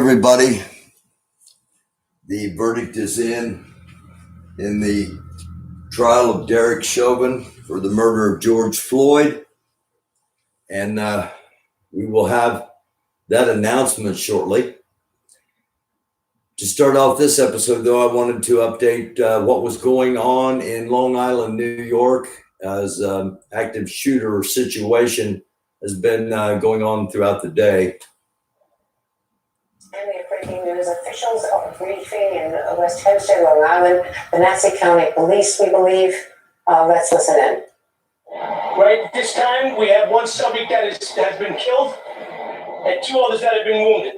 everybody. The verdict is in the trial of Derek Chauvin for the murder of George Floyd. And we will have that announcement shortly. To start off this episode, though, I wanted to update what was going on in Long Island, New York, as active shooter situation has been going on throughout the day. And we have breaking news. Officials are briefing in West Hempstead, Long Island, the Nassau County Police, we believe. Let's listen in. Right at this time, we have one subject that has been killed and two others that have been wounded.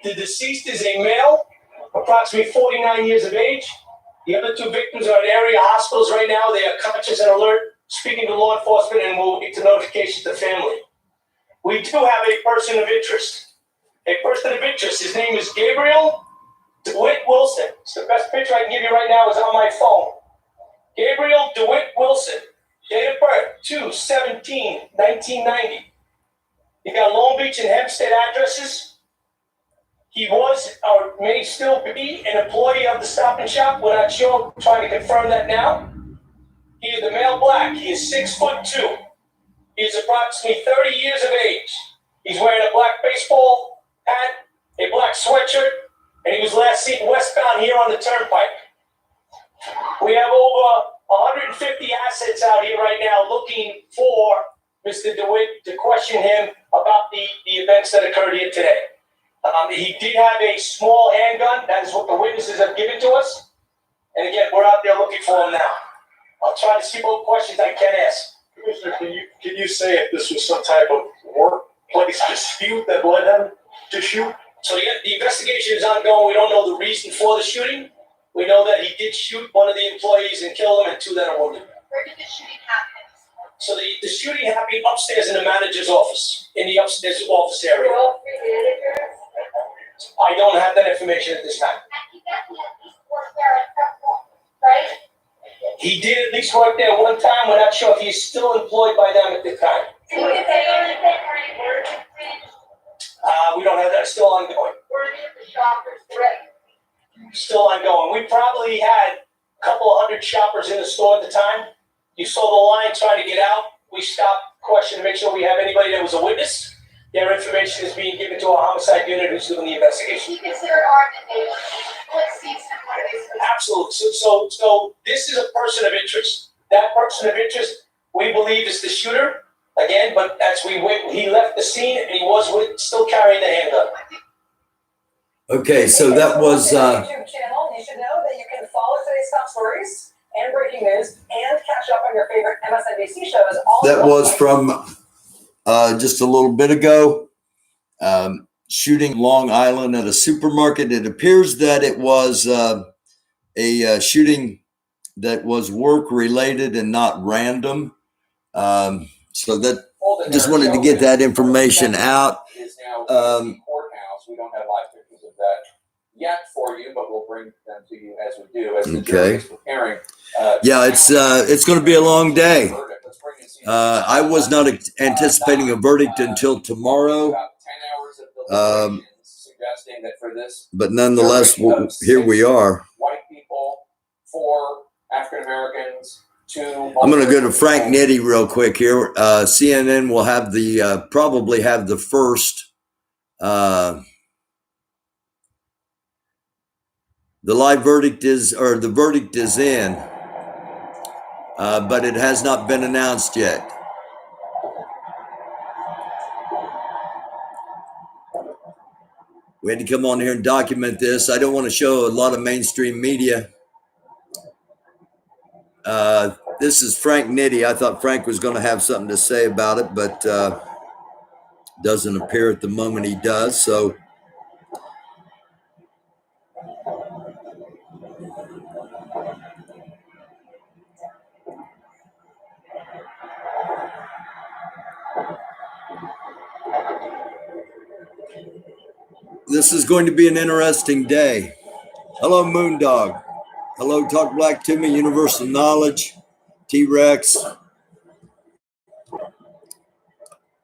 The deceased is a male, approximately 49 years of age. The other two victims are in area hospitals right now. They are conscious and alert, speaking to law enforcement, and will get to notification to the family. We do have a person of interest. A person of interest. His name is Gabriel DeWitt Wilson. It's the best picture I can give you right now is on my phone. Gabriel DeWitt Wilson. Date of birth, 2/17/1990. He got Long Beach and Hempstead addresses. He was, or may still be, an employee of the Stop and Shop. We're not sure. I'm trying to confirm that now. He is a male black. He is 6'2". He is approximately 30 years of age. He's wearing a black baseball hat, a black sweatshirt, and he was last seen westbound here on the turnpike. We have over 150 assets out here right now looking for Mr. DeWitt to question him about the events that occurred here today. He did have a small handgun. That is what the witnesses have given to us. And again, we're out there looking for him now. I'll try to see what questions I can ask. Commissioner, can you say if this was some type of workplace dispute that led him to shoot? So the investigation is ongoing. We don't know the reason for the shooting. We know that he did shoot one of the employees and kill him, and two that are wounded. Where did the shooting happen? So the shooting happened upstairs in the manager's office, in the upstairs office area. Were all three managers? I don't have that information at this time. And he definitely at least worked there at some point, right? He did at least work there one time. We're not sure if he's still employed by them at the time. Did he say anything or any words? We don't have that. Still ongoing. Were any of the shoppers threatened? Still ongoing. We probably had a couple of hundred shoppers in the store at the time. You saw the line trying to get out. We stopped, questioned to make sure we have anybody that was a witness. Their information is being given to our homicide unit who's doing the investigation. He considered armed invasion. Let's see some more of this. Absolutely. So this is a person of interest. That person of interest, we believe, is the shooter. Again, but as we went, he left the scene and he was still carrying the handgun. Okay, so that was YouTube channel. You should know that you can follow today's top stories and breaking news and catch up on your favorite MSNBC shows. that was from just a little bit ago. Shooting Long Island at a supermarket. It appears that it was a shooting that was work related and not random. So that just wanted to get that information out. Is now the courthouse. We don't have live pictures of that yet for you, but we'll bring them to you as we do. As the jury is preparing. Yeah, it's going to be a long day. I was not anticipating a verdict until tomorrow. About 10 hours of deliberations, suggesting that for this, But nonetheless, here we are. white people, 4 African Americans, 2. I'm going to go to Frank Nitti real quick here. CNN will have probably have the first. The verdict is in, but it has not been announced yet. We had to come on here and document this. I don't want to show a lot of mainstream media. This is Frank Nitti. I thought Frank was going to have something to say about it, but doesn't appear at the moment he does. So this is going to be an interesting day. Hello, Moondog. Hello, Talk Black to Me, Universal Knowledge, T-Rex.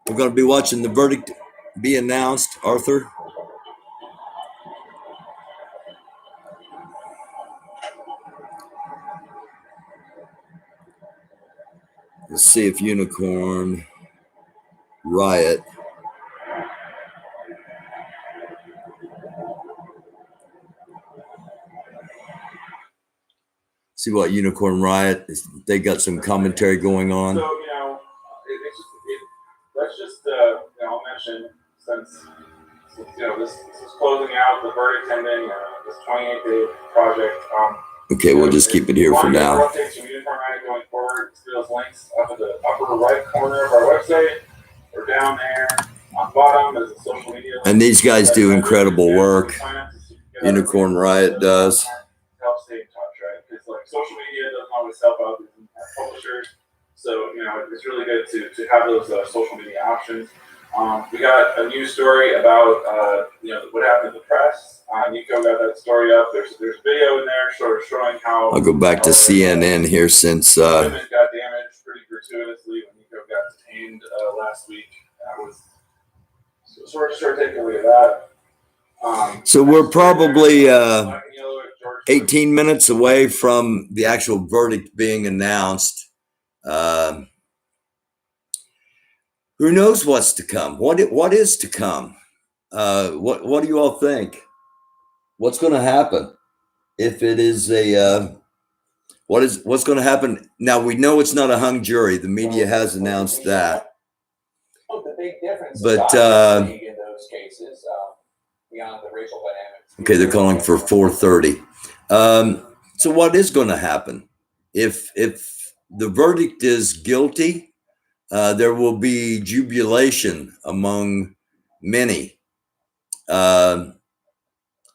We're going to be watching the verdict be announced, Arthur. Let's see if Unicorn Riot. See what Unicorn Riot is. They got some commentary going on. So, let's just, I'll mention since this is closing out the verdict pending this 28-day project. Okay, we'll just keep it here for now. Updates from Unicorn Riot going forward. See those links up at the upper right corner of our website, or down there on the bottom is the social media. And these guys do incredible work. Unicorn Riot does. Help stay in touch, right? Because like social media doesn't always help out these publishers. So, it's really good to have those social media options. We got a news story about, what happened in the press. Nico got that story up. There's video in there sort of showing how. I'll go back to CNN here since. Equipment got damaged pretty gratuitously when Nico got detained last week. So we're taking a look at that. So we're probably 18 minutes away from the actual verdict being announced. Who knows what's to come? What is to come? What do you all think? What's going to happen if it is a what's going to happen? Now we know it's not a hung jury. The media has announced that. Well, the big difference But in those cases, beyond the racial dynamics. Okay, they're calling for 4:30. So what is going to happen if the verdict is guilty? There will be jubilation among many.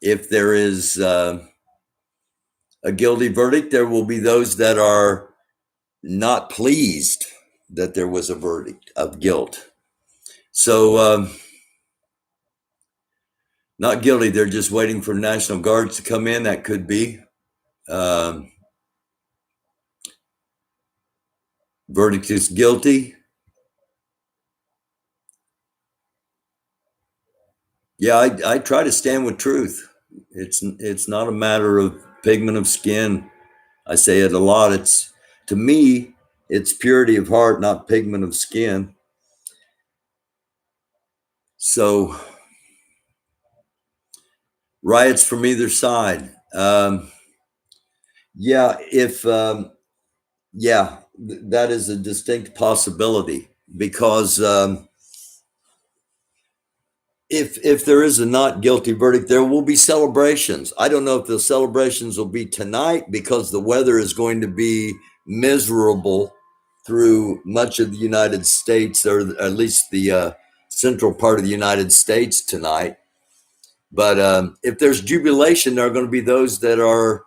If there is a guilty verdict, there will be those that are not pleased that there was a verdict of guilt. So not guilty, they're just waiting for National Guards to come in. That could be. Verdict is guilty. Yeah, I try to stand with truth. It's not a matter of pigment of skin. I say it a lot. To me, it's purity of heart, not pigment of skin. So riots from either side. That is a distinct possibility because if there is a not guilty verdict, there will be celebrations. I don't know if the celebrations will be tonight because the weather is going to be miserable through much of the United States, or at least the central part of the United States tonight. But if there's jubilation, there are going to be those that are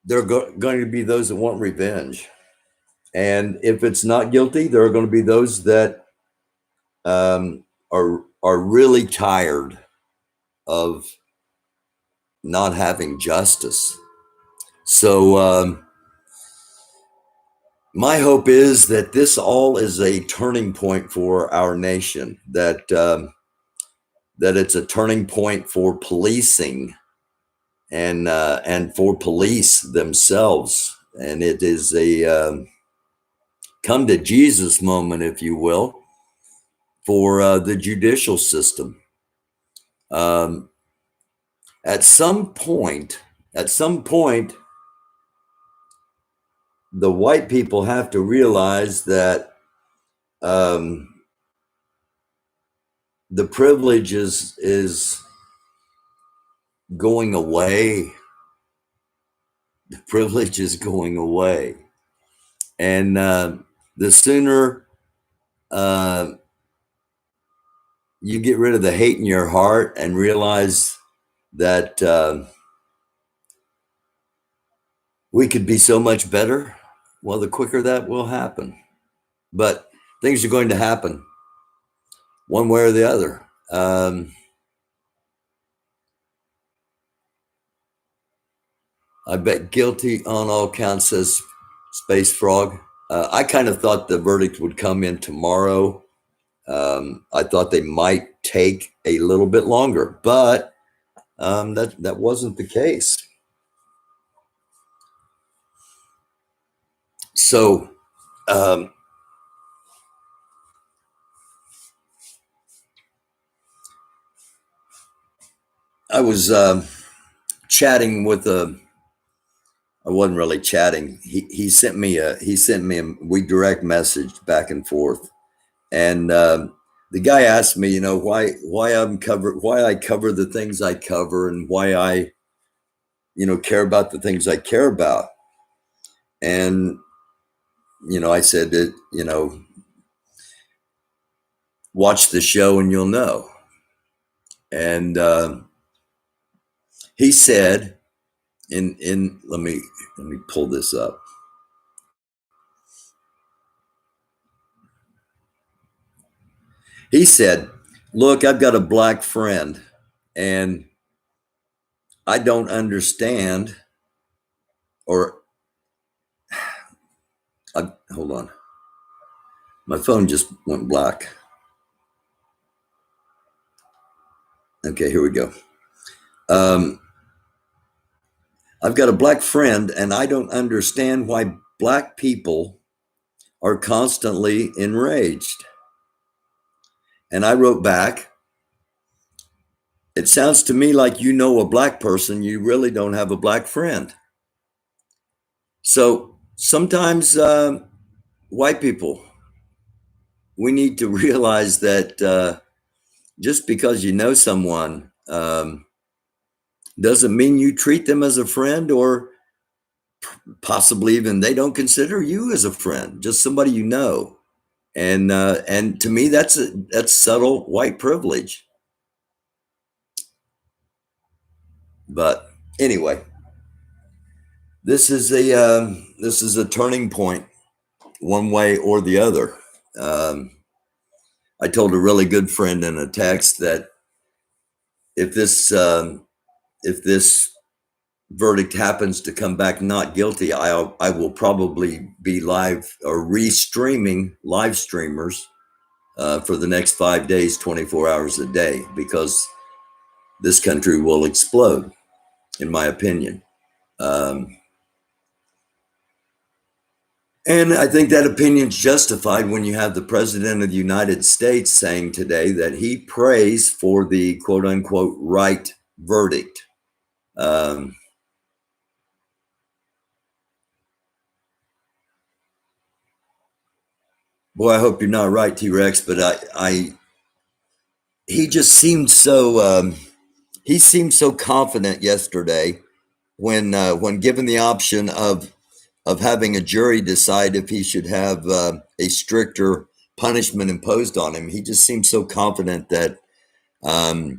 going to be those that want revenge. And if it's not guilty, there are going to be those that are really tired of not having justice. So my hope is that this all is a turning point for our nation, that it's a turning point for policing and for police themselves. And it is a come to Jesus moment, if you will, for the judicial system. At some point, the white people have to realize that the privilege is going away. The privilege is going away. And the sooner you get rid of the hate in your heart and realize that we could be so much better, well, the quicker that will happen. But things are going to happen one way or the other. I bet guilty on all counts, says Space Frog. I kind of thought the verdict would come in tomorrow. I thought they might take a little bit longer, but that wasn't the case. So I was chatting with I wasn't really chatting. He sent me we direct messaged back and forth, and the guy asked me, why I cover the things I cover, and why I care about the things I care about. And I said that watch the show and you'll know. And he said, in let me pull this up. He said, look, I've got a black friend, and I don't understand, or hold on, my phone just went black. Okay, here we go. I've got a black friend, and I don't understand why black people are constantly enraged. And I wrote back, it sounds to me like you know a black person, you really don't have a black friend. So sometimes white people, we need to realize that just because you know someone doesn't mean you treat them as a friend, or possibly even they don't consider you as a friend, just somebody you know. And to me, that's subtle white privilege. But anyway, this is a turning point, one way or the other. I told a really good friend in a text that if this verdict happens to come back not guilty, I will probably be live or re-streaming live streamers for the next 5 days, 24 hours a day, because this country will explode, in my opinion. And I think that opinion's justified when you have the President of the United States saying today that he prays for the quote unquote right verdict. Boy, I hope you're not right, T-Rex, but he just seemed so he seemed so confident yesterday when given the option of having a jury decide if he should have a stricter punishment imposed on him. He just seemed so confident that I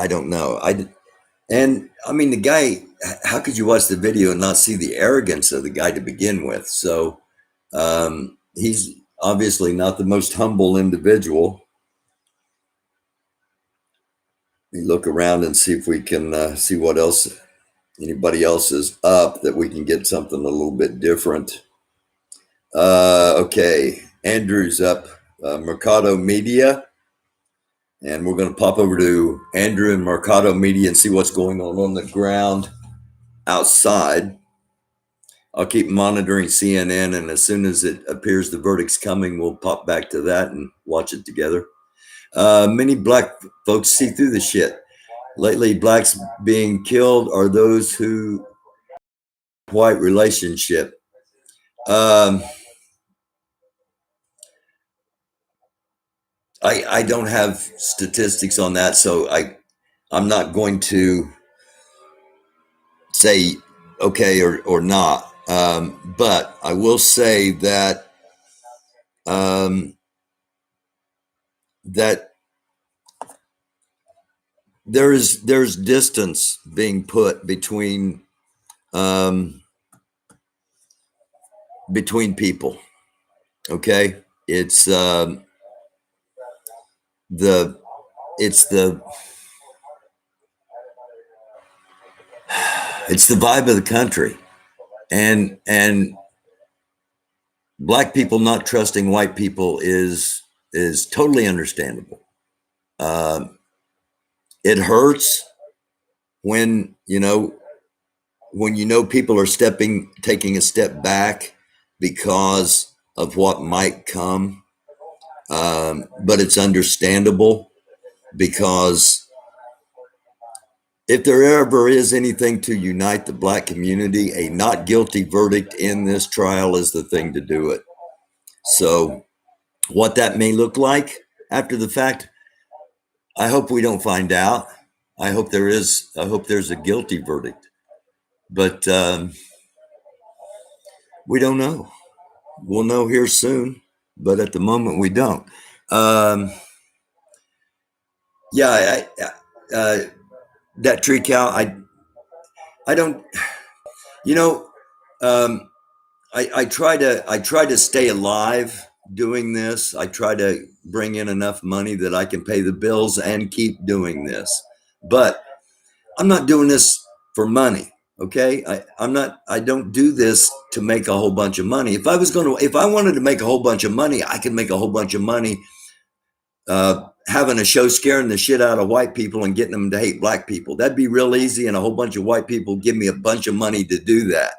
don't know. And I mean, the guy, how could you watch the video and not see the arrogance of the guy to begin with? So he's obviously not the most humble individual. We look around and see if we can see what else, anybody else is up, that we can get something a little bit different. Okay, Andrew's up, Mercado Media. And we're going to pop over to Andrew and Mercado Media and see what's going on the ground outside. I'll keep monitoring CNN, and as soon as it appears the verdict's coming, we'll pop back to that and watch it together. Many black folks see through the shit. Lately, blacks being killed are those who white relationship. I don't have statistics on that, so I'm not going to say okay or not. But I will say that that there's distance being put between people. Okay, it's the vibe of the country, and black people not trusting white people is totally understandable. It hurts when when you know people are taking a step back because of what might come, but it's understandable because if there ever is anything to unite the black community, a not guilty verdict in this trial is the thing to do it. So what that may look like after the fact, I hope we don't find out. I hope there's a guilty verdict, but we don't know. We'll know here soon, but at the moment we don't. Yeah, that tree cow. I don't. You know, um, I try to stay alive doing this. I try to bring in enough money that I can pay the bills and keep doing this. But I'm not doing this for money. Okay. I don't do this to make a whole bunch of money. If I wanted to make a whole bunch of money, I could make a whole bunch of money, having a show scaring the shit out of white people and getting them to hate black people. That'd be real easy. And a whole bunch of white people give me a bunch of money to do that.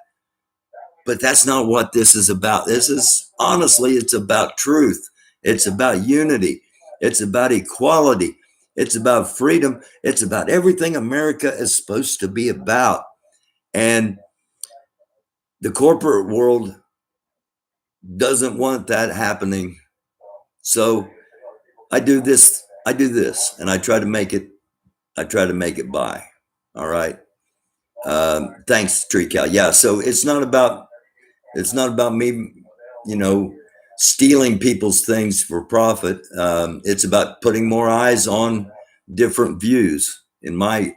But that's not what this is about. This is honestly, it's about truth. It's about unity. It's about equality. It's about freedom. It's about everything America is supposed to be about. And the corporate world doesn't want that happening. So I do this, and I try to make it by. All right. Thanks, Tree Cow. Yeah. So it's not about me, stealing people's things for profit. It's about putting more eyes on different views in my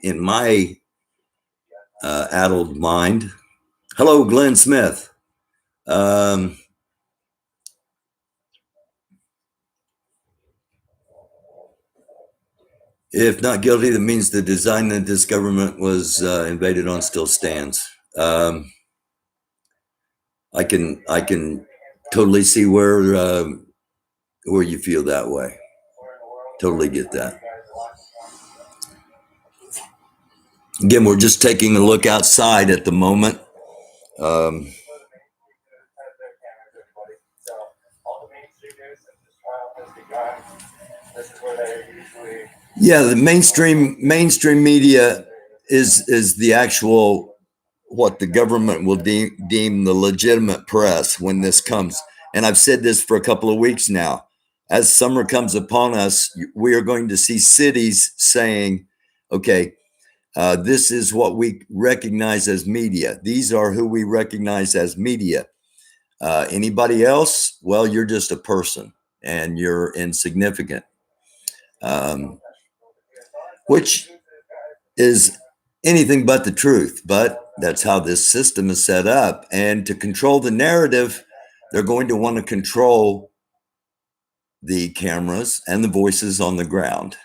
addled mind. Hello, Glenn Smith. If not guilty, that means the design that this government was invaded on still stands. I can totally see where you feel that way. Totally get that. Again, we're just taking a look outside at the moment. Yeah, the mainstream media is the actual what the government will deem the legitimate press when this comes. And I've said this for a couple of weeks now. As summer comes upon us, we are going to see cities saying, okay, this is what we recognize as media. These are who we recognize as media. Anybody else? Well, you're just a person and you're insignificant. Which is anything but the truth, but that's how this system is set up. And to control the narrative, they're going to want to control the cameras and the voices on the ground.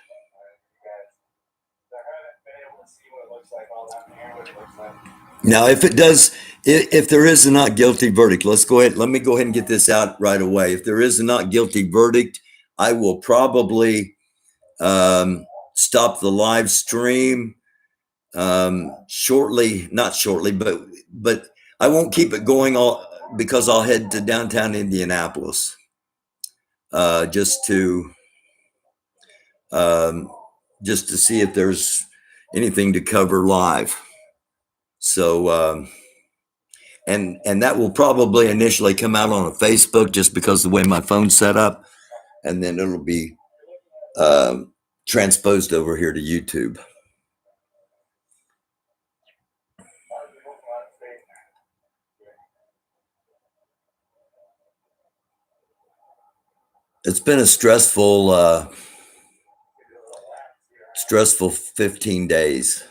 Now, if there is a not guilty verdict, let me go ahead and get this out right away. If there is a not guilty verdict, I will probably stop the live stream shortly, not shortly, but I won't keep it going because I'll head to downtown Indianapolis just to see if there's anything to cover live. So and that will probably initially come out on a Facebook just because of the way my phone's set up, and then it'll be transposed over here to YouTube. It's been a stressful 15 days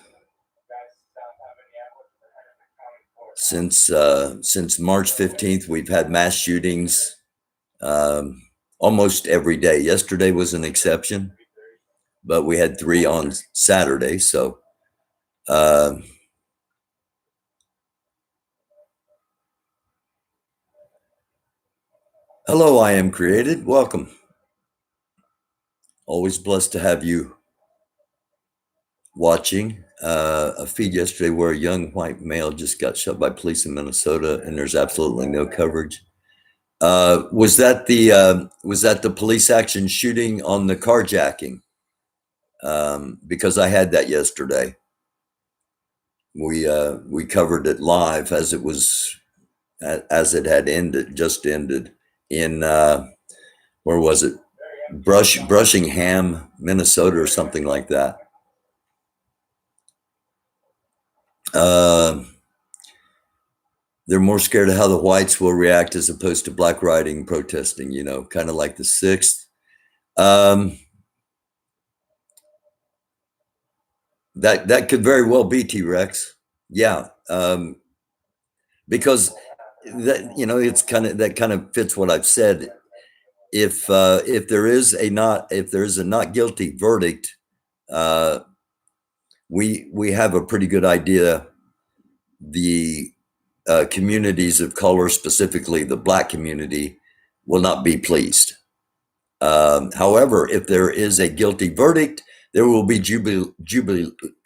since March 15th. We've had mass shootings almost every day. Yesterday was an exception, but we had 3 on Saturday. So hello, I Am Created. Welcome. Always blessed to have you watching. a feed yesterday where a young white male just got shot by police in Minnesota, and there's absolutely no coverage. Was that the police action shooting on the carjacking? Because I had that yesterday. We covered it live as it had just ended in where was it? Brushingham, Minnesota, or something like that. They're more scared of how the whites will react as opposed to black rioting, protesting. Kind of like the 6th. That could very well be T-Rex. Yeah, because that it's that kind of fits what I've said. If there is a not guilty verdict, we have a pretty good idea the communities of color, specifically the black community, will not be pleased. However, if there is a guilty verdict, there will be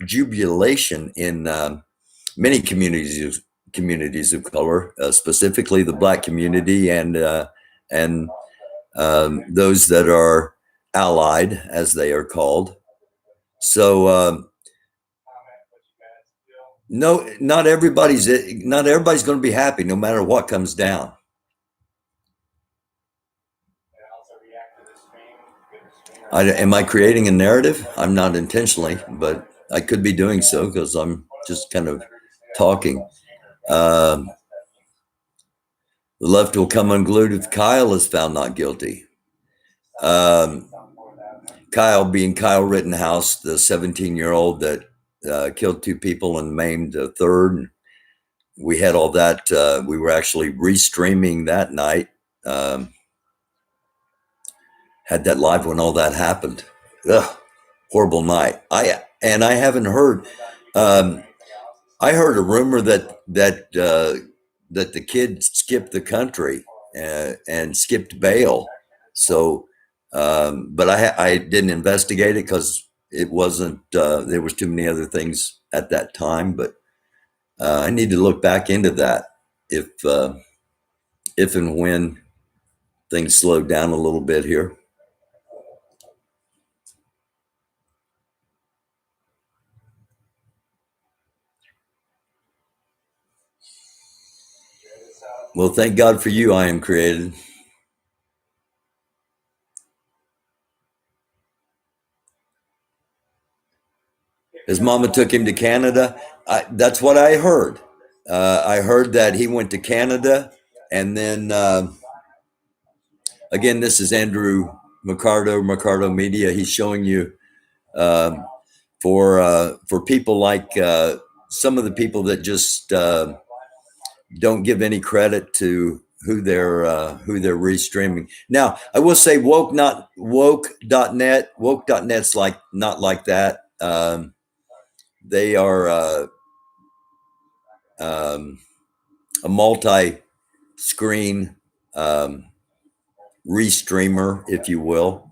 jubilation in many communities of color, specifically the black community and those that are allied, as they are called. So no, not everybody's going to be happy, no matter what comes down. Am I creating a narrative? I'm not intentionally, but I could be doing so because I'm just kind of talking. The left will come unglued if Kyle is found not guilty. Kyle being Kyle Rittenhouse, the 17-year-old that killed 2 people and maimed a third. We had all that. We were actually restreaming that night. Had that live when all that happened. Ugh, horrible night. I haven't heard. I heard a rumor that the kid skipped the country and skipped bail. So, but I didn't investigate it because it wasn't. There was too many other things at that time. But I need to look back into that if and when things slow down a little bit here. Well, thank God for you, I am created. His mama took him to Canada. That's what I heard. I heard that he went to Canada, and then again, this is Andrew Mercado Media. He's showing you for people like some of the people that just don't give any credit to who they're restreaming. Now, I will say woke.net. Woke.net's not like that. They are a multi-screen restreamer, if you will.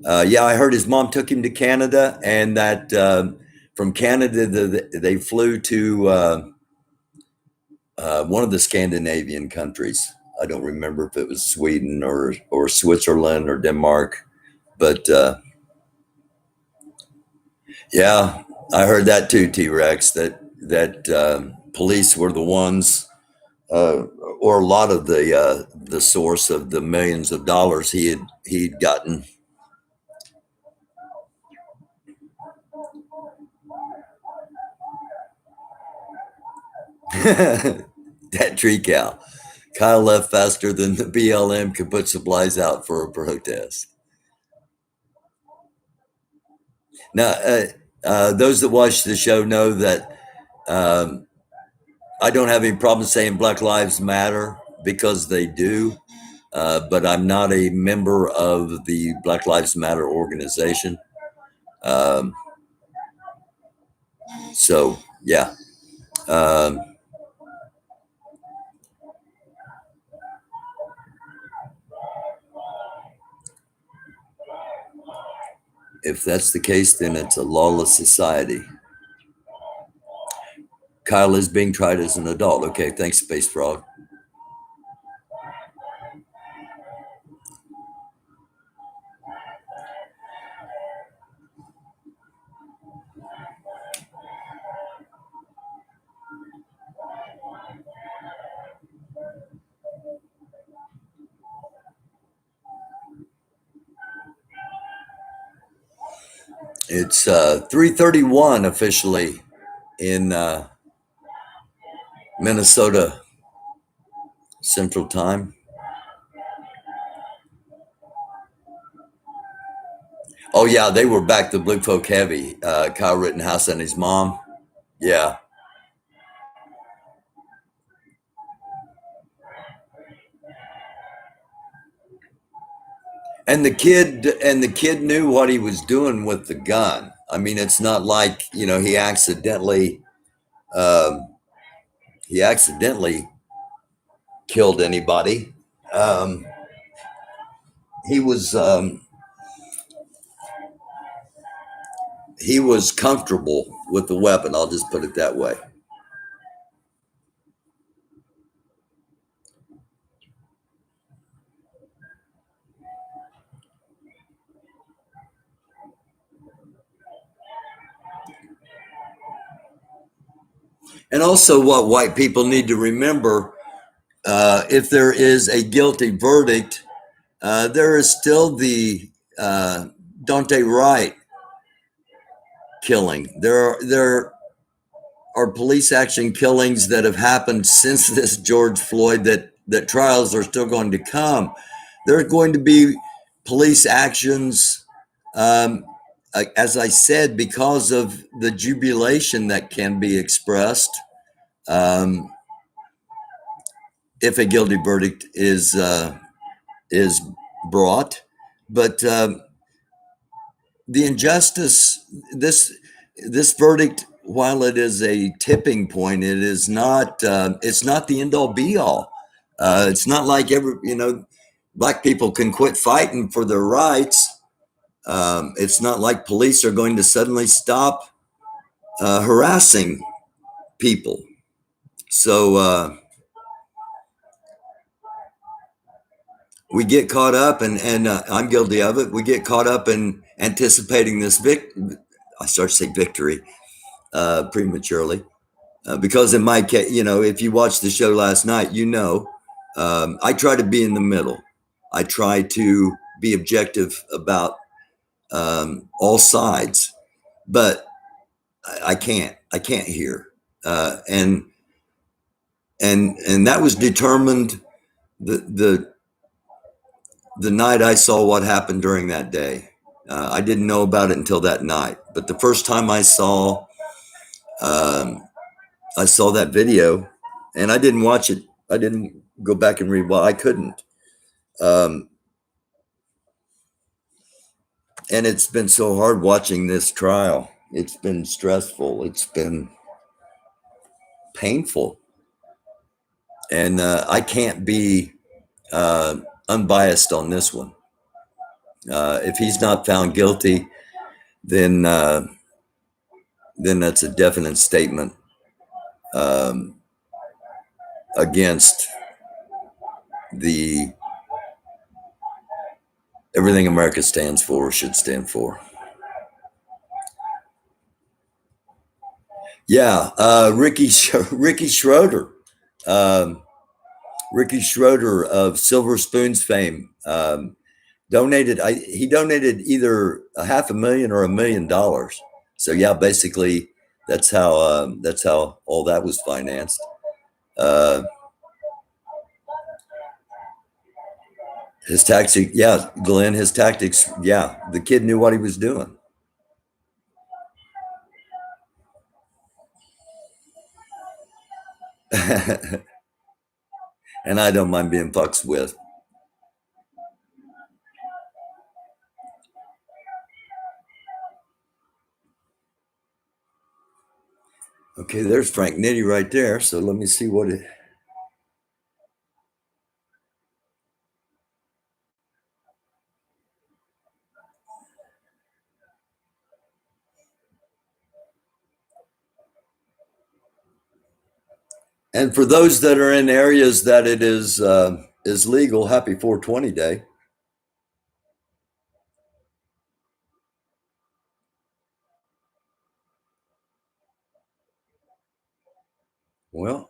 Yeah, I heard his mom took him to Canada, and that from Canada they flew to one of the Scandinavian countries. I don't remember if it was Sweden or Switzerland or Denmark, but yeah, I heard that too, T-Rex, that police were the ones, or a lot of the source of the millions of dollars he'd gotten. That tree cow. Kyle left faster than the BLM could put supplies out for a protest. Now, those that watch the show know that I don't have any problem saying Black Lives Matter, because they do, but I'm not a member of the Black Lives Matter organization. So, yeah. If that's the case, then it's a lawless society. Kyle is being tried as an adult. Okay, thanks, Space Frog. It's 3:31 officially in Minnesota Central Time. Oh yeah, they were back to Blue Folk heavy. Kyle Rittenhouse and his mom. Yeah. And the kid knew what he was doing with the gun. I mean, it's not like, he accidentally killed anybody. Um, he was comfortable with the weapon. I'll just put it that way. And also, what white people need to remember, if there is a guilty verdict, there is still the Dante Wright killing. There are police action killings that have happened since this George Floyd that trials are still going to come. There are going to be police actions, as I said, because of the jubilation that can be expressed if a guilty verdict is brought. But the injustice, this verdict, while it is a tipping point, it is not. It's not the end all be all. It's not like black people can quit fighting for their rights. It's not like police are going to suddenly stop harassing people. So we get caught up, and I'm guilty of it. We get caught up in anticipating this I start to say victory prematurely. Because in my case, if you watched the show last night, I try to be in the middle. I try to be objective about all sides, but I can't hear. And that was determined the night I saw what happened during that day. I didn't know about it until that night, but the first time I saw that video, and I didn't watch it. I didn't go back and read. Well, I couldn't. And it's been so hard watching this trial. It's been stressful. It's been painful. And I can't be unbiased on this one. If he's not found guilty, then that's a definite statement against everything America stands for or should stand for. Yeah, Ricky Schroeder. Ricky Schroeder of Silver Spoons fame donated. He donated either $500,000 or $1 million. So yeah, basically that's how all that was financed. His tactics, yeah, Glenn. His tactics, yeah. The kid knew what he was doing. And I don't mind being fucked with. Okay, there's Frank Nitti right there. So let me see what it. And for those that are in areas that it is legal, happy 420 day. Well,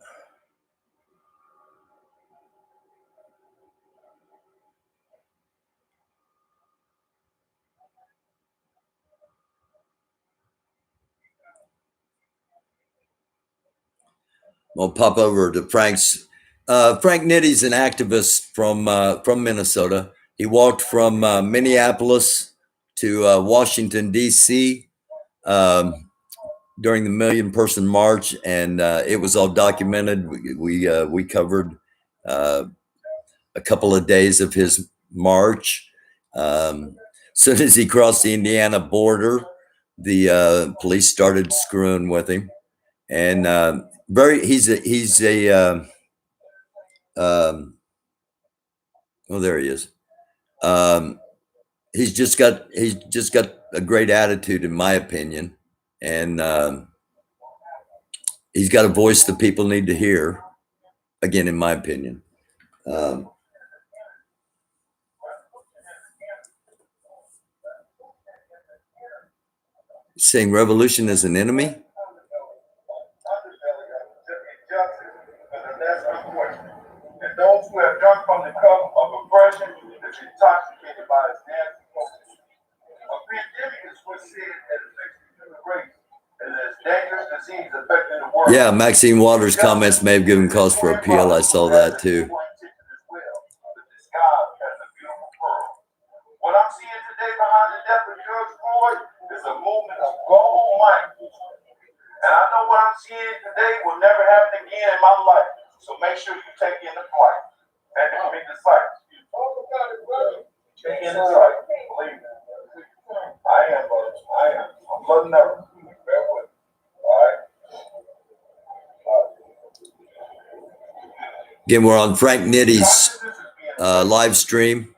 we'll pop over to Frank's. Frank Nitty's an activist from Minnesota. He walked from Minneapolis to Washington, D.C. During the million-person march, and it was all documented. We covered a couple of days of his march. Soon as he crossed the Indiana border, the police started screwing with him, and oh, there he is. He's just got a great attitude, in my opinion, and he's got a voice that people need to hear. Again, in my opinion. Saying revolution is an enemy. And those who have drunk from the cup of oppression is intoxicated by its nasty potency. A pandemic is what's said that affects the human race, and it's dangerous disease affecting the world. Yeah, Maxine Waters' comments may have given cause for appeal. I saw that too. What I'm seeing today behind the death of George Floyd is a movement of global might. And I know what I'm seeing today will never happen again in my life. So make sure you take in the fight. And make the fight. Take in the fight. Believe me. I am. I'm blood nervous. Bear with me. All right. Again, we're on Frank Nitty's live stream.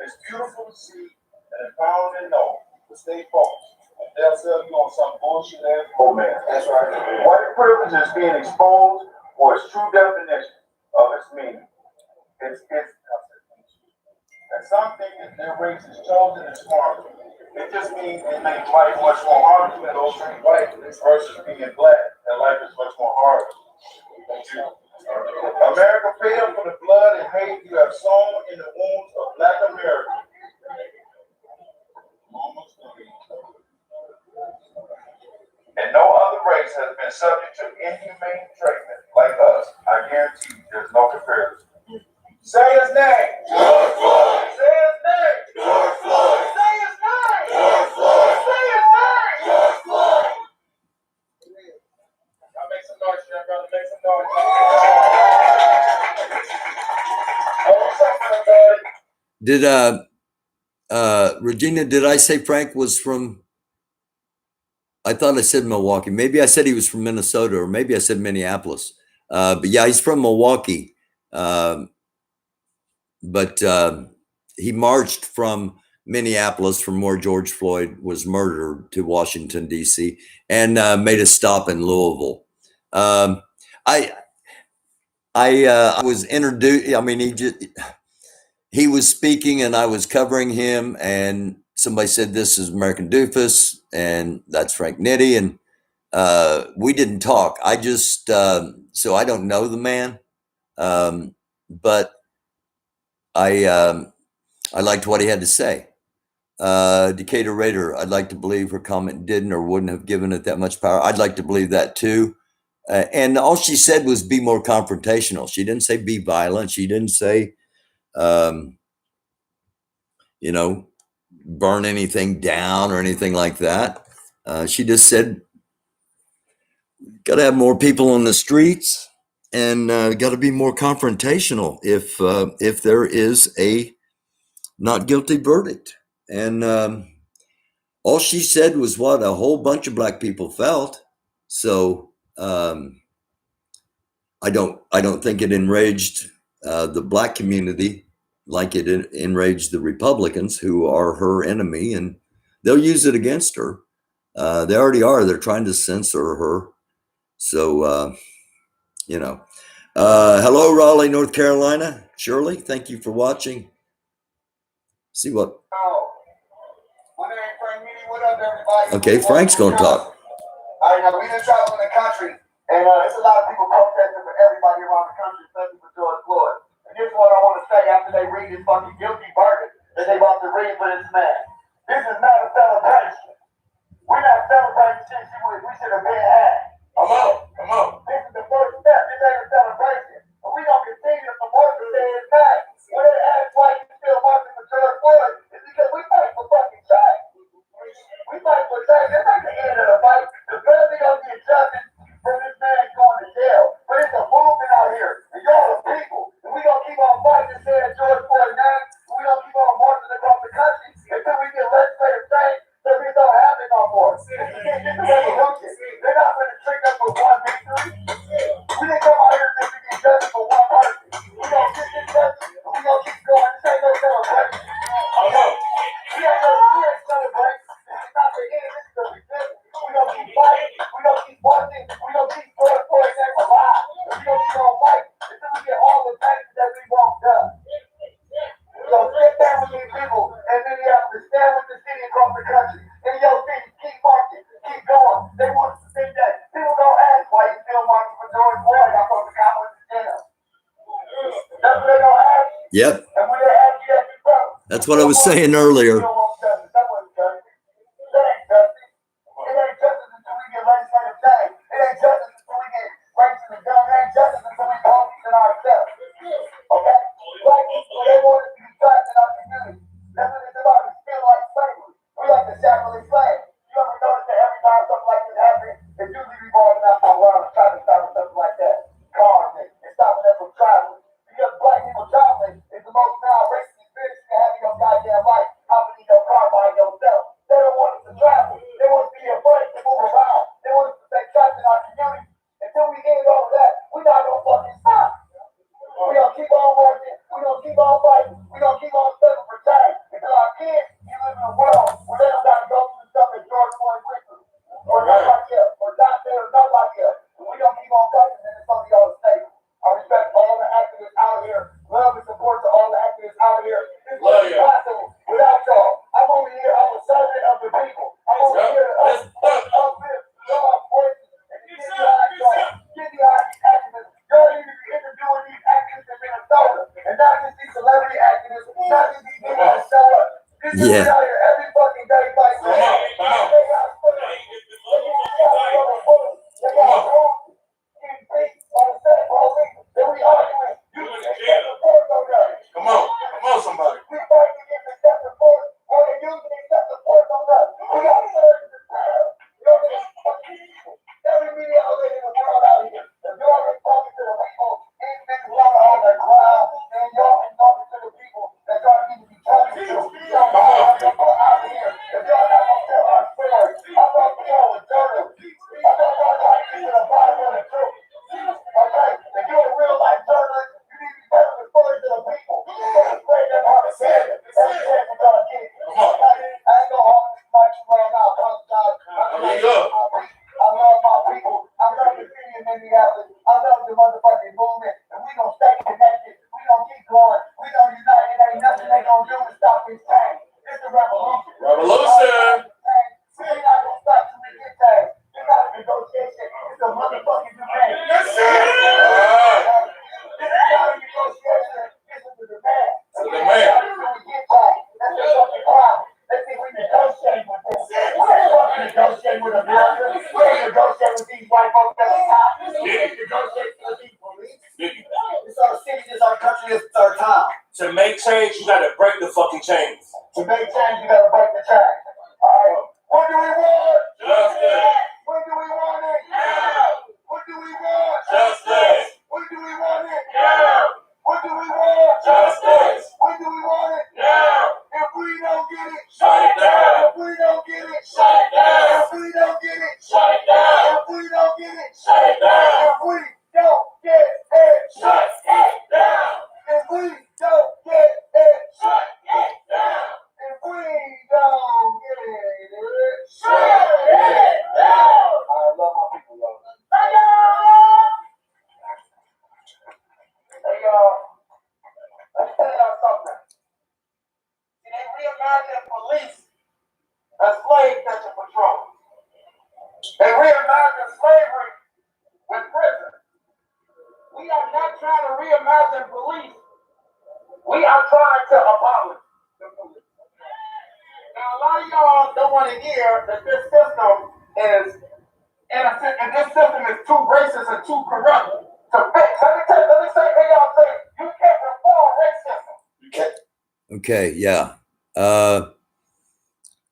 It's beautiful to see and empowering to know, but stay focused. They'll sell you on some bullshit ass romance. That's right. White privilege is being exposed for its true definition of its meaning. And some think that their race is chosen and smart. It just means it makes life much more harder for those who are white versus being black, and life is much more harder. America failed for the blood and hate you have sown in the wounds of Black America. And no other race has been subject to inhumane treatment like us. I guarantee you there's no comparison. Say his name. George Floyd. Say his name. George Floyd. Say his name. George Floyd. Say his name. George Floyd. Y'all make some noise, y'all brother. Make some noise. Did Regina, did I say Frank was from, I thought I said Milwaukee. Maybe I said he was from Minnesota, or maybe I said Minneapolis. But yeah, he's from Milwaukee. But he marched from Minneapolis, from where George Floyd was murdered, to Washington, D.C., and made a stop in Louisville. I was introduced, I mean, he was speaking and I was covering him, and somebody said, "This is American Doofus," and that's Frank Nitty. And we didn't talk. I just, so I don't know the man. But I liked what he had to say. Decatur Raider, I'd like to believe her comment didn't or wouldn't have given it that much power. I'd like to believe that too. And all she said was be more confrontational. She didn't say be violent. She didn't say, burn anything down or anything like that. She just said, got to have more people on the streets, and got to be more confrontational if there is a not guilty verdict. And all she said was what a whole bunch of black people felt. So I don't think it enraged the black community like it enraged the Republicans, who are her enemy, and they'll use it against her. They already are. They're trying to censor her. So, hello, Raleigh, North Carolina. Shirley, thank you for watching. See what? What up, everybody? Okay, Frank's going to talk. I know we done travel in the country, and there's a lot of people protesting for everybody around the country, especially for George Floyd. And here's what I want to say after they read this fucking guilty verdict that they about to read for this man. This is not a celebration. We're not celebrating shit we should have been had. Come on. This is the first step. This ain't a celebration. And we gonna continue to support the man's name. When they ask why you still marching for George Floyd, it's because we fight for fucking change. We fight for change. This ain't the end of the fight. The family gonna get justice for this man going to jail. But it's a movement out here. And y'all the people. And we gonna keep on fighting and saying George Floyd name. And we gonna keep on marching across the country until we get legislative change. So this don't happen no more. This is a revolution. They're not going to trick us with one victory. We didn't come out here just to get justice for one person. We gonna get this justice and we gonna keep going. This ain't no celebration. We ain't celebrating. This is not the end. This is the beginning. We gonna keep fighting. We gonna keep marching. We gonna keep George Floyd's name alive. And we gonna keep on fighting until we get all the things that we want done. So sit down with these people and then you have to stand with the city across the country. In your city, keep marching, keep going. They want to think that people don't ask why you still marching for George Floyd. I thought the guy went to jail. That's what they don't ask. Yep. And when they ask you, that's your That's what I was saying earlier. That wasn't justice. That ain't justice. It ain't justice until we get legislative change. It ain't justice until we get rights in the gun. It ain't justice until we police in ourselves. Okay? Black people, they want us to be trapped in our community. That's what it's about. It's still like slavery. We like to shackle and slave. You ever notice that every time something like this happens, it's usually revolving out around trying to stop something like that. Cars and stopping us from traveling. Because black people traveling is the most now racist experience you can have in your goddamn life. Hopping in your car by yourself. They don't want us to travel. They want us to be afraid to move around. They want us to stay trapped in our community. Until we end all of that, we're not gonna fucking stop. We're gonna keep on working. We're gonna keep on fighting. We're gonna keep on struggling for change. Until our kids can live in a world where they don't gotta go through the stuff that George Floyd went through. Or nobody else. Or not there or nobody else. And we're gonna keep on fighting and it's gonna be all stable. I respect all the activists out here. Love and support to all the activists out here. This is possible without y'all. I'm over here. I'm a servant of the people. I'm over here to uplift y'all voices and give you y'all. Give you activists. Y'all need to be interviewing these activists in Minnesota. And not just these celebrity activists. Not just these people that show up. These people out here every fucking day fighting. They got food. They got food. Getting beat on the set. Then we arguing. You accept support on that. Come on, somebody. We fighting against accept support. Or they using accept support on that. We got surgeons in town. You know what I mean? Every media outlet in the world out here. If y'all ain't talking to the people, these niggas on the ground, and y'all ain't talking to the people that y'all need to be talking to. Y'all out here. If y'all not gonna tell our story, how about y'all with journalists? How about y'all like to the bottom of the truth? Okay? If you're a real life journalist, you need to be telling the story to the people. You can't explain that hard to say it. Every chance you gotta get. Okay? I ain't gonna hold this mic right now. I apologize. I love my people. I love the city of Minneapolis. I love the motherfucking movement. And we gonna stay connected. We gonna keep going. We gonna unite. It ain't nothing they gonna do to stop this change. It's a revolution. Revolution. We not gonna stop till we get change. It's not a negotiation. It's a motherfucking demand. Yes, sir. It's not a negotiation. It's a demand. It's a demand. Until we get change. That's the fucking problem. They think we negotiate with them. We ain't fucking negotiate with America. We ain't negotiate with these white folks at the top. We ain't negotiate with these police. It's our city, it's our country, it's our town. To make change, you gotta break the fucking chains. To make change, you gotta break the chain. Alright? What do we want? Justice. When do we want it? Now. What do we want? Justice. When do we want it? Now. What do we want? Justice. When do we want it? Now. If we don't get it, Shut it down. if we don't get it, Shut it down. if we don't get it, Shut it down. if we don't get it, Shut it down. if we don't get it, Shut it down. if we don't get it, Shut it down. if we don't let me tell y'all something. See, they reimagined police as slave catching patrol. They reimagined slavery with prison. We are not trying to reimagine police. We are trying to abolish the police. Now, a lot of y'all don't want to hear that this system is, and this system is too racist and too corrupt to fix. Let me say, hey, y'all say, you can't reform racism. You can't. Okay, yeah.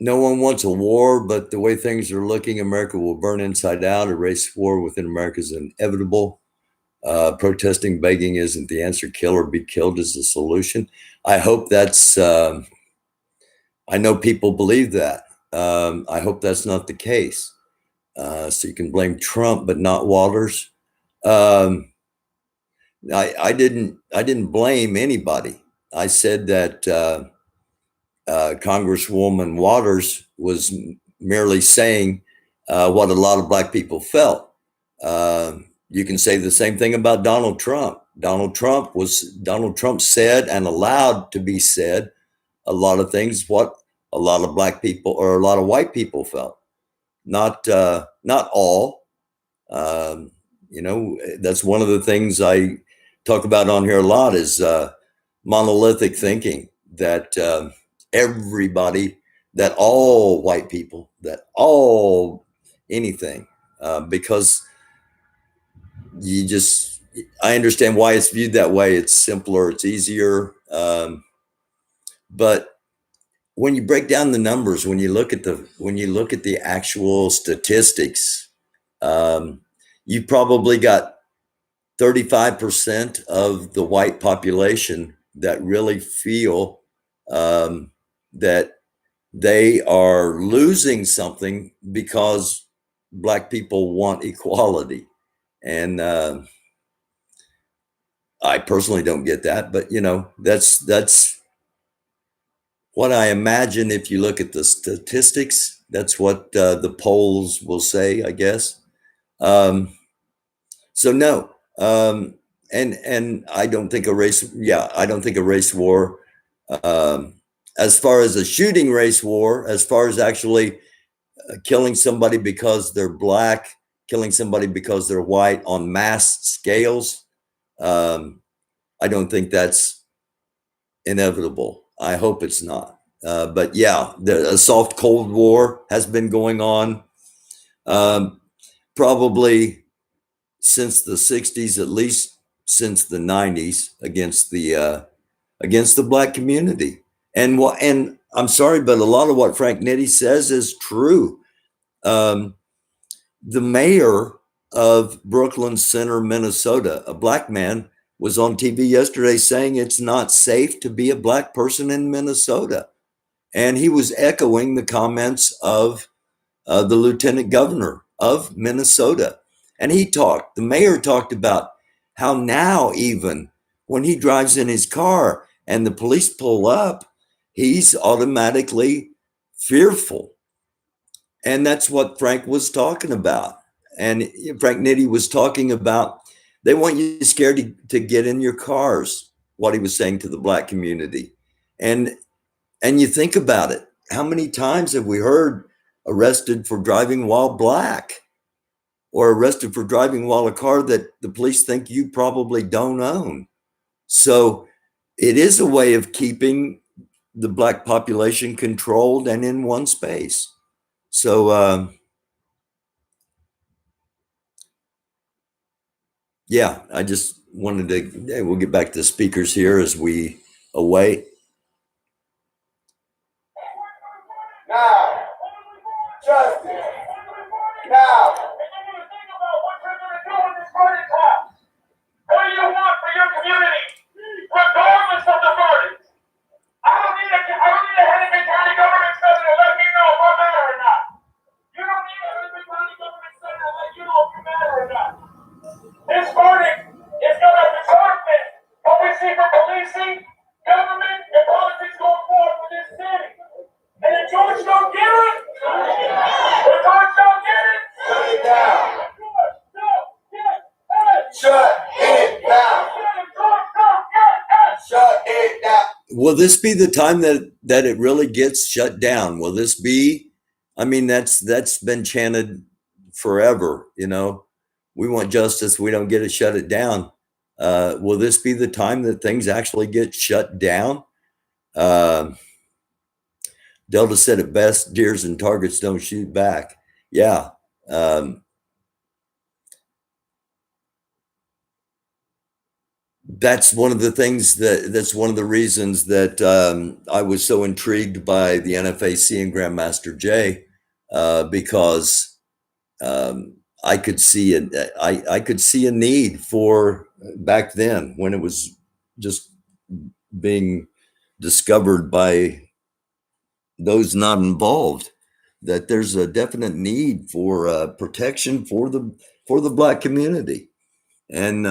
No one wants a war, but the way things are looking, America will burn inside out. A race war within America is inevitable. Protesting, begging isn't the answer. Kill or be killed is the solution. I hope that's, I know people believe that. I hope that's not the case. So you can blame Trump, but not Waters. I didn't blame anybody. I said that Congresswoman Waters was merely saying what a lot of black people felt. You can say the same thing about Donald Trump. Donald Trump said and allowed to be said a lot of things what a lot of black people or a lot of white people felt. Not all. That's one of the things I talk about on here a lot is monolithic thinking, that everybody, that all white people, that all anything, because I understand why it's viewed that way. It's simpler, it's easier. But when you break down the numbers, when you look at the actual statistics, you probably got 35% of the white population that really feel that they are losing something because black people want equality. And I personally don't get that, but that's what I imagine. If you look at the statistics, that's what the polls will say, I guess. So no, and I don't think a race. Yeah, I don't think a race war. As far as a shooting race war, as far as actually killing somebody because they're black, killing somebody because they're white on mass scales, I don't think that's inevitable. I hope it's not. But yeah, a soft Cold War has been going on probably since the 60s, at least since the 90s, against the black community. And I'm sorry, but a lot of what Frank Nitti says is true. The mayor of Brooklyn Center, Minnesota, a black man, was on TV yesterday saying it's not safe to be a black person in Minnesota. And he was echoing the comments of the lieutenant governor of Minnesota. And the mayor talked about how now, even when he drives in his car and the police pull up, he's automatically fearful. And that's what Frank was talking about. And Frank Nitti was talking about, they want you scared to get in your cars, what he was saying to the black community. And you think about it, how many times have we heard arrested for driving while black, or arrested for driving while a car that the police think you probably don't own? So it is a way of keeping the black population controlled and in one space. So yeah, I just wanted to, we'll get back to the speakers here as we await. Now, justice. Now, What do you want for your community, regardless of the verdict? I don't need a Hennepin County government center to let me know if I'm mad or not. You don't need a Hennepin County government center to let you know if you're mad or not. This verdict is going to determine what we see for policing, government, and politics going forward for this city. And if George don't get will this be the time that it really gets shut down? Will this be? I mean, that's been chanted forever. You know, we want justice. We don't get to shut it down. Will this be the time that things actually get shut down? Uh, Delta said it best: deers and targets don't shoot back. Yeah. That's one of the things that's one of the reasons that I was so intrigued by the NFAC and Grandmaster Jay, because I could see I could see a need for, back then when it was just being discovered by those not involved, that there's a definite need for protection for the Black community, and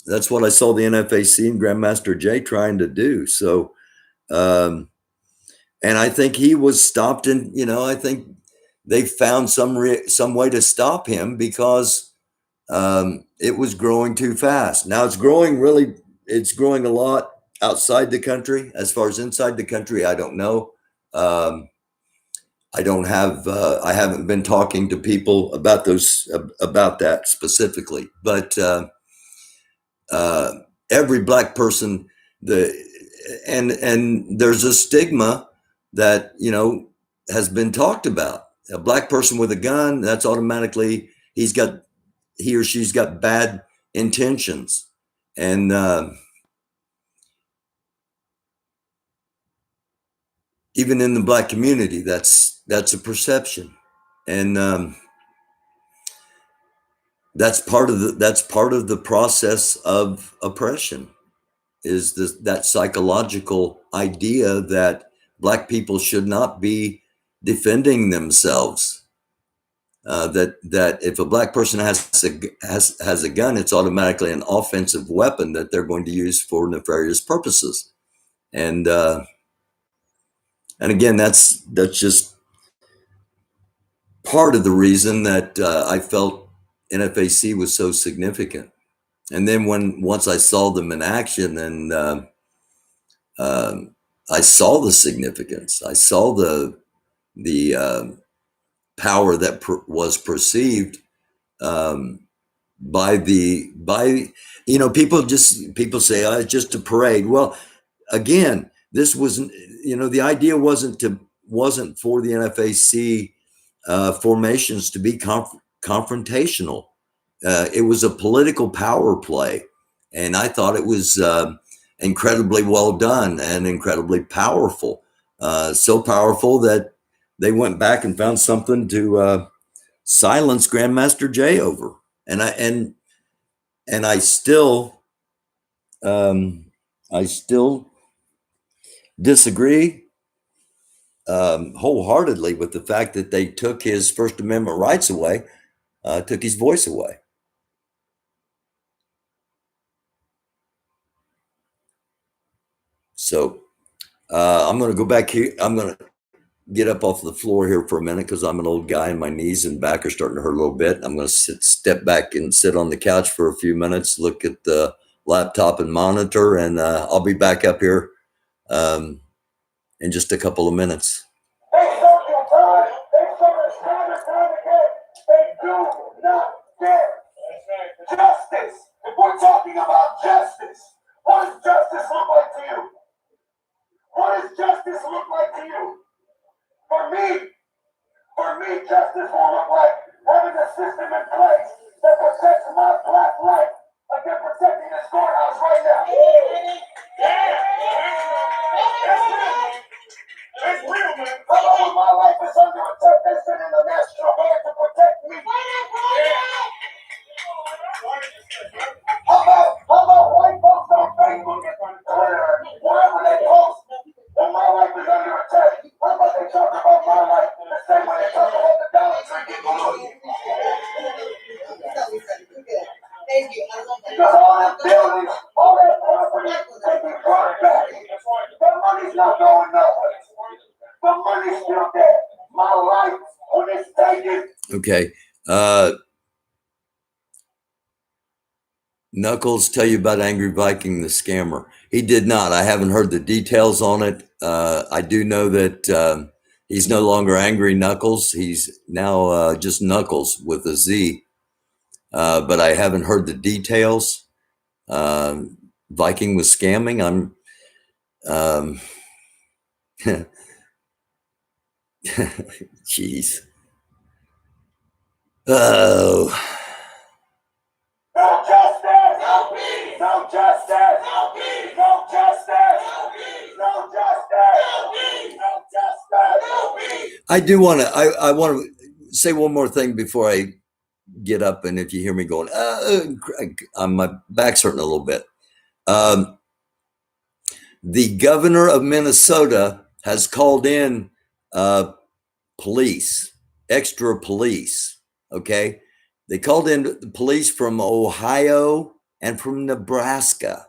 that's what I saw the NFAC and Grandmaster Jay trying to do. So, and I think he was stopped, and I think they found some way to stop him because it was growing too fast. Now it's growing a lot outside the country. As far as inside the country, I don't know. I don't have. I haven't been talking to people about that specifically, but. Every Black person, and there's a stigma that has been talked about. A Black person with a gun, that's automatically he or she's got bad intentions, and even in the Black community, that's a perception, and that's part of the process of oppression. Is that psychological idea that Black people should not be defending themselves. That if a Black person has a gun, it's automatically an offensive weapon that they're going to use for nefarious purposes. And again, that's just part of the reason that I felt NFAC was so significant. And then once I saw them in action, and I saw the significance. I saw the power that was perceived by people say, oh, it's just a parade. Well, again, this wasn't, the idea wasn't for the NFAC formations to be confrontational. It was a political power play, and I thought it was incredibly well done and incredibly powerful. So powerful that they went back and found something to silence Grandmaster Jay over. And I still disagree wholeheartedly with the fact that they took his First Amendment rights away, took his voice away. So I'm going to go back here. I'm going to get up off the floor here for a minute because I'm an old guy and my knees and back are starting to hurt a little bit. I'm going to step back and sit on the couch for a few minutes, look at the laptop and monitor, and I'll be back up here in just a couple of minutes. They took your time. They took us time and time again. They do not care. Justice. If we're talking about justice, what does justice look like to you? What does justice look like to you? For me, justice will look like having a system in place that protects my Black life like they're protecting this courthouse right now. It's real, man. How about when my life is under attack, they send in the National Guard to protect me? How about white folks on Facebook and Twitter and wherever they post when my life is under attack? How about they talk about my life the same way they talk about the Dollar Tree people? Because all that buildings, all that property, they be brought back. That money's not going nowhere. The money's still there. My life, when it's taken. Okay. Knuckles tell you about Angry Viking the scammer? He did not. I haven't heard the details on it. I do know that he's no longer Angry Knuckles. He's now just Knuckles with a Z. But I haven't heard the details. Viking was scamming. Jeez. Oh. No justice! No peace! No justice! No peace! No justice! No peace! No justice! No peace! No justice! No peace! I do want to. I want to say one more thing before I get up. And if you hear me going, my back's hurting a little bit. The governor of Minnesota has called in police, extra police. Okay, they called in the police from Ohio and from Nebraska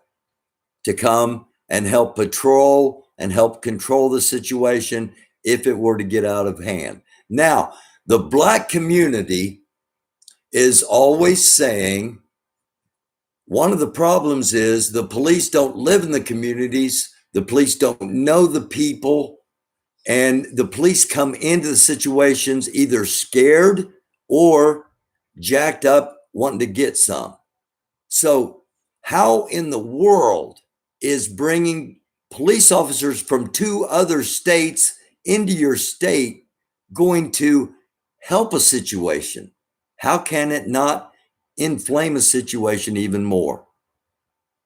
to come and help patrol and help control the situation if it were to get out of hand. Now, the Black community is always saying one of the problems is the police don't live in the communities, the police don't know the people, and the police come into the situations either scared or jacked up wanting to get some. So how in the world is bringing police officers from 2 other states into your state going to help a situation? How can it not inflame a situation even more?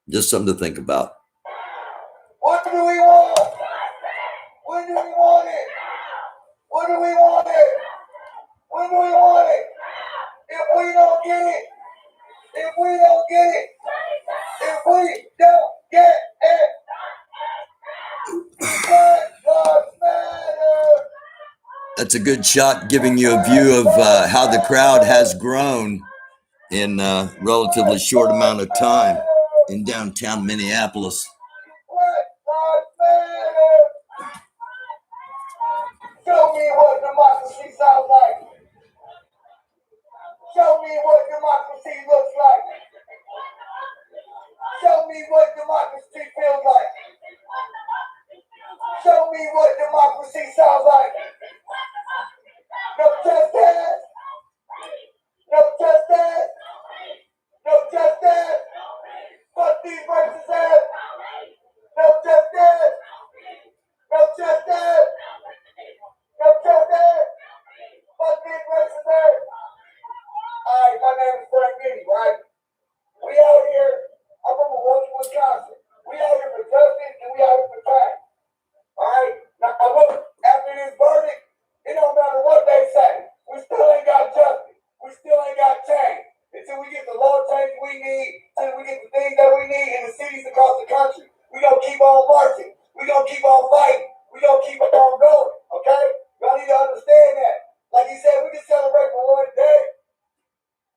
Just something to think about. What do we want? When do we want it? When do we want it? When do we want it? If we don't get it, if we don't get it, if we don't get it, Black Lives Matter. That's a good shot, giving you a view of how the crowd has grown in a relatively short amount of time in downtown Minneapolis. Black Lives Matter. Show me what democracy sounds like. Show me what democracy looks like. Show me what democracy feels like. Show me what democracy sounds like. No justice. No justice. No justice. Fuck these racist ass. No justice. No justice. No justice. Fuck these racist ass. Alright, my name is Frank Giddy, right? We out here. I'm from Milwaukee, Wisconsin. We out here for justice and we out here for facts. Alright? Now look, after this verdict, it don't matter what they say. We still ain't got justice. We still ain't got change. Until we get the law change we need, until we get the things that we need in the cities across the country, we gonna keep on marching. We gonna keep on fighting. We gonna keep on going. Okay? Y'all need to understand that. Like he said, we can celebrate for one day.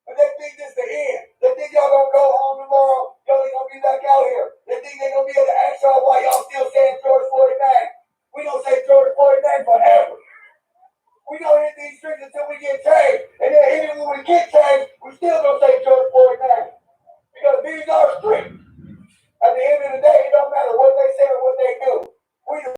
But they think this the end. They think y'all gonna go home tomorrow. Y'all ain't gonna be back out here. They think they gonna be able to ask y'all why y'all still saying George Floyd's name. We gonna say George Floyd's name forever. We gonna hit these streets until we get change. And then even when we get change, we still gonna say George Floyd's name. Because these are streets. At the end of the day, it don't matter what they say or what they do.